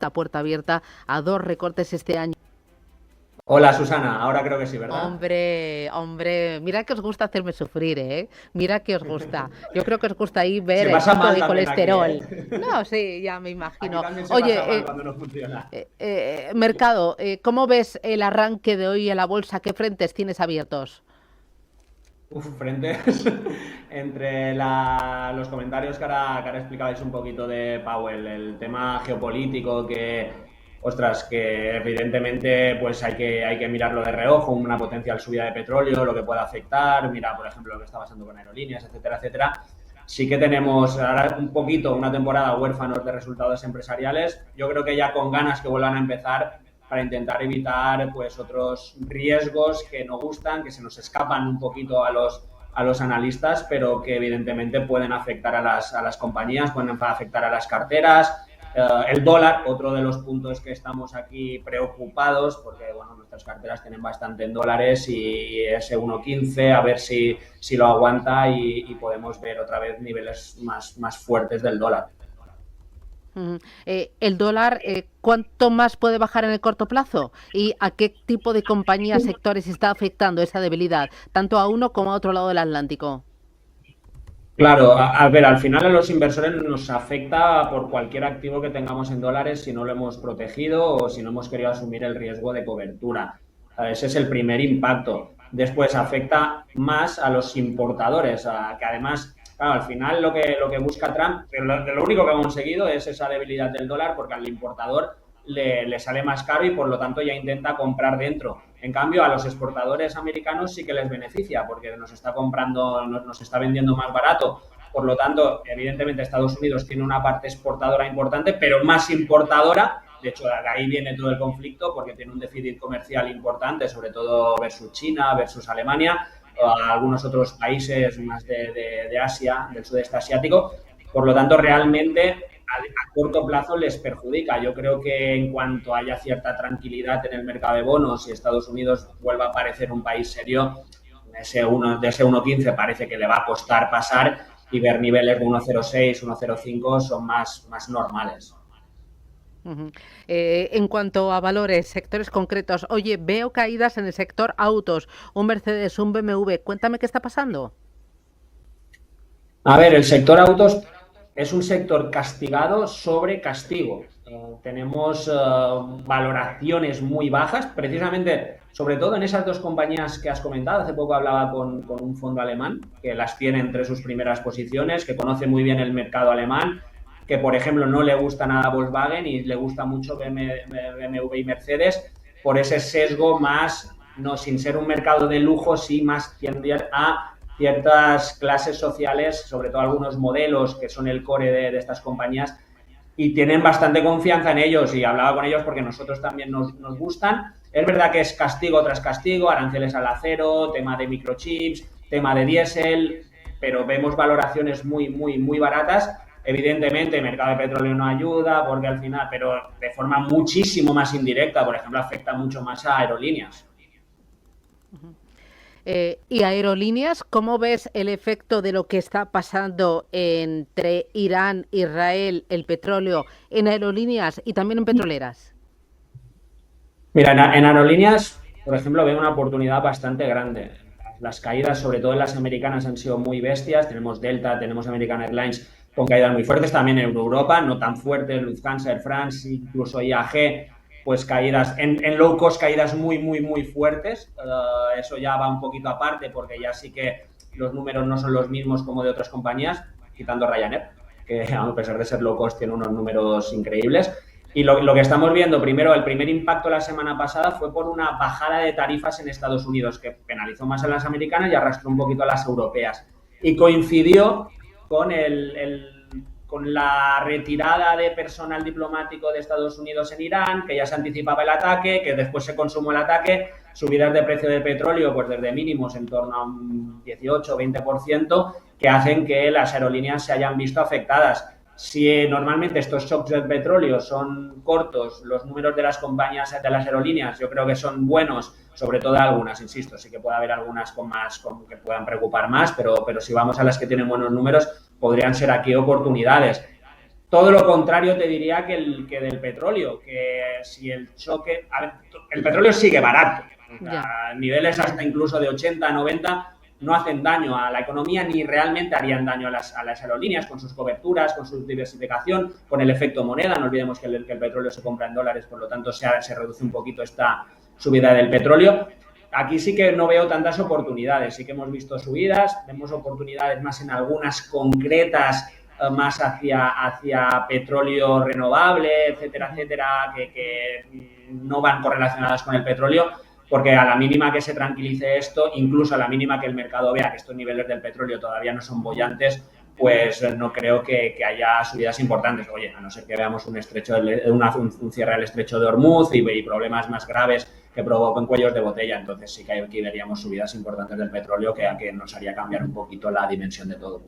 la puerta abierta a 2 recortes este año. Hola Susana, ahora creo que sí, ¿verdad? Hombre, mira que os gusta hacerme sufrir, ¿eh? Mira que os gusta. Yo creo que os gusta ahí ver Se el pasa pico mal de también aquí, colesterol. ¿eh? No, sí, ya me Aquí imagino. también se pasa Oye, mal cuando no funciona. Mercado, ¿cómo ves el arranque de hoy en la bolsa? ¿Qué frentes tienes abiertos? Frentes entre los comentarios que ahora explicabais un poquito de Powell, el tema geopolítico ostras, que evidentemente pues hay que mirarlo de reojo, una potencial subida de petróleo, lo que pueda afectar, mira, por ejemplo, lo que está pasando con aerolíneas, etcétera, etcétera. Sí que tenemos ahora un poquito una temporada huérfanos de resultados empresariales. Yo creo que ya con ganas que vuelvan a empezar para intentar evitar pues otros riesgos que no gustan, que se nos escapan un poquito a los analistas, pero que evidentemente pueden afectar a las compañías, pueden afectar a las carteras. El dólar, otro de los puntos que estamos aquí preocupados, porque bueno, nuestras carteras tienen bastante en dólares y ese 1,15, a ver si lo aguanta y podemos ver otra vez niveles más fuertes del dólar. El dólar, ¿cuánto más puede bajar en el corto plazo? ¿Y a qué tipo de compañías, sectores está afectando esa debilidad, tanto a uno como a otro lado del Atlántico? Claro, a ver, al final a los inversores nos afecta por cualquier activo que tengamos en dólares si no lo hemos protegido o si no hemos querido asumir el riesgo de cobertura. Ese es el primer impacto. Después afecta más a los importadores, que además, claro, al final lo que busca Trump, lo único que ha conseguido es esa debilidad del dólar porque al importador le sale más caro y por lo tanto ya intenta comprar dentro. En cambio, a los exportadores americanos sí que les beneficia porque nos está comprando, nos está vendiendo más barato. Por lo tanto, evidentemente Estados Unidos tiene una parte exportadora importante, pero más importadora. De hecho, de ahí viene todo el conflicto porque tiene un déficit comercial importante, sobre todo versus China, versus Alemania, o algunos otros países más de Asia, del sudeste asiático. Por lo tanto, realmente a corto plazo les perjudica. Yo creo que en cuanto haya cierta tranquilidad en el mercado de bonos y Estados Unidos vuelva a parecer un país serio, de ese 1,15 parece que le va a costar pasar y ver niveles de 1,06, 1,05 son más normales. Ujú. En cuanto a valores, sectores concretos, oye, veo caídas en el sector autos, un Mercedes, un BMW. Cuéntame qué está pasando. A ver, el sector autos es un sector castigado sobre castigo. Tenemos valoraciones muy bajas, precisamente, sobre todo en esas dos compañías que has comentado. Hace poco hablaba con un fondo alemán que las tiene entre sus primeras posiciones, que conoce muy bien el mercado alemán, que por ejemplo no le gusta nada Volkswagen y le gusta mucho BMW y Mercedes por ese sesgo más, no sin ser un mercado de lujo, sí más tiende a ciertas clases sociales, sobre todo algunos modelos que son el core de estas compañías, y tienen bastante confianza en ellos y hablaba con ellos porque nosotros también nos gustan. Es verdad que es castigo tras castigo, aranceles al acero, tema de microchips, tema de diésel, pero vemos valoraciones muy baratas. Evidentemente, el mercado de petróleo no ayuda porque al final, pero de forma muchísimo más indirecta, por ejemplo, afecta mucho más a aerolíneas. Y aerolíneas, ¿cómo ves el efecto de lo que está pasando entre Irán, Israel, el petróleo, en aerolíneas y también en petroleras? Mira, en aerolíneas, por ejemplo, veo una oportunidad bastante grande. Las caídas, sobre todo en las americanas, han sido muy bestias. Tenemos Delta, tenemos American Airlines con caídas muy fuertes, también en Europa, no tan fuertes, Lufthansa, Air France, incluso IAG, pues caídas, en low cost, caídas muy fuertes. Eso ya va un poquito aparte porque ya sí que los números no son los mismos como de otras compañías, quitando Ryanair, que a pesar de ser low cost tiene unos números increíbles. Y lo que estamos viendo, primero, el primer impacto la semana pasada fue por una bajada de tarifas en Estados Unidos, que penalizó más a las americanas y arrastró un poquito a las europeas. Y coincidió con la retirada de personal diplomático de Estados Unidos en Irán, que ya se anticipaba el ataque, que después se consumó el ataque, subidas de precio del petróleo, pues desde mínimos en torno a un 18 o 20%, que hacen que las aerolíneas se hayan visto afectadas. Si normalmente estos shocks del petróleo son cortos, los números de las compañías, de las aerolíneas, yo creo que son buenos, sobre todo algunas, insisto, sí que puede haber algunas que puedan preocupar más, pero si vamos a las que tienen buenos números, podrían ser aquí oportunidades. todo lo contrario te diría que del petróleo, que si el choque... A ver, el petróleo sigue barato, a niveles hasta incluso de 80, 90, no hacen daño a la economía ni realmente harían daño a las aerolíneas con sus coberturas, con su diversificación, con el efecto moneda. No olvidemos que el petróleo se compra en dólares, por lo tanto se reduce un poquito esta subida del petróleo. Aquí sí que no veo tantas oportunidades, sí que hemos visto subidas, vemos oportunidades más en algunas concretas, más hacia petróleo renovable, etcétera, etcétera, que no van correlacionadas con el petróleo, porque a la mínima que se tranquilice esto, incluso a la mínima que el mercado vea que estos niveles del petróleo todavía no son bollantes, pues no creo que haya subidas importantes. Oye, a no ser que veamos un cierre al estrecho de Hormuz y problemas más graves que provoquen cuellos de botella, entonces sí que aquí veríamos subidas importantes del petróleo que nos haría cambiar un poquito la dimensión de todo.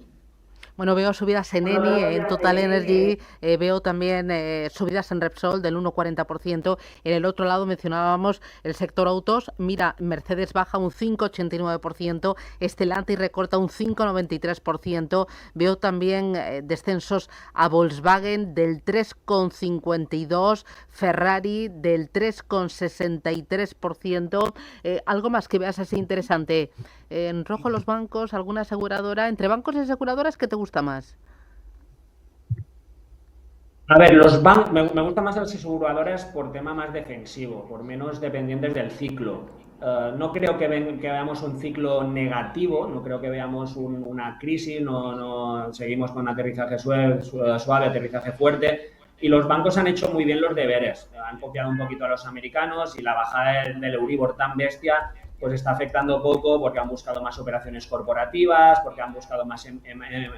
Bueno, veo subidas en Eni, en Total Energy, veo también subidas en Repsol del 1,40%. En el otro lado mencionábamos el sector autos. Mira, Mercedes baja un 5,89%, Stellantis recorta un 5,93%. Veo también descensos a Volkswagen del 3,52%, Ferrari del 3,63%. Algo más que veas así interesante. En rojo los bancos, alguna aseguradora. Entre bancos y aseguradoras, ¿qué te gusta más? A ver, los bancos, me gustan más las aseguradoras por tema más defensivo, por menos dependientes del ciclo. No creo que veamos un ciclo negativo, no creo que veamos una crisis, no seguimos con aterrizaje suave, aterrizaje fuerte. Y los bancos han hecho muy bien los deberes, han copiado un poquito a los americanos y la bajada del Euribor tan bestia pues está afectando poco porque han buscado más operaciones corporativas, porque han buscado más M&A,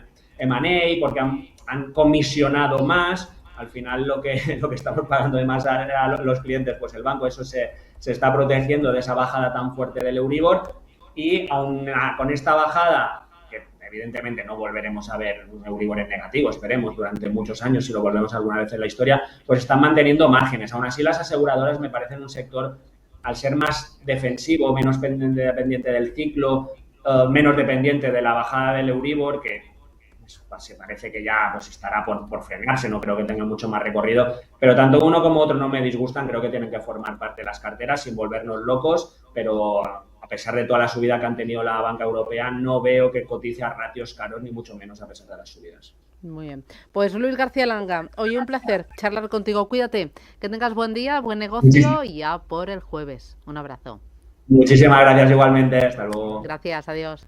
porque han comisionado más. Al final lo que estamos pagando de más a los clientes, pues el banco, eso se está protegiendo de esa bajada tan fuerte del Euribor, y aún con esta bajada, que evidentemente no volveremos a ver un Euribor en negativo, esperemos, durante muchos años, si lo volvemos alguna vez en la historia, pues están manteniendo márgenes. Aún así, las aseguradoras me parecen un sector, al ser más defensivo, menos dependiente del ciclo, menos dependiente de la bajada del Euribor, que se parece que ya pues estará por frenarse, no creo que tenga mucho más recorrido, pero tanto uno como otro no me disgustan, creo que tienen que formar parte de las carteras sin volvernos locos, pero a pesar de toda la subida que han tenido la banca europea, no veo que cotice a ratios caros, ni mucho menos a pesar de las subidas. Muy bien. Pues Luis García Langa, oye, un placer charlar contigo. Cuídate, que tengas buen día, buen negocio y ya por el jueves. Un abrazo. Muchísimas gracias igualmente. Hasta luego. Gracias, adiós.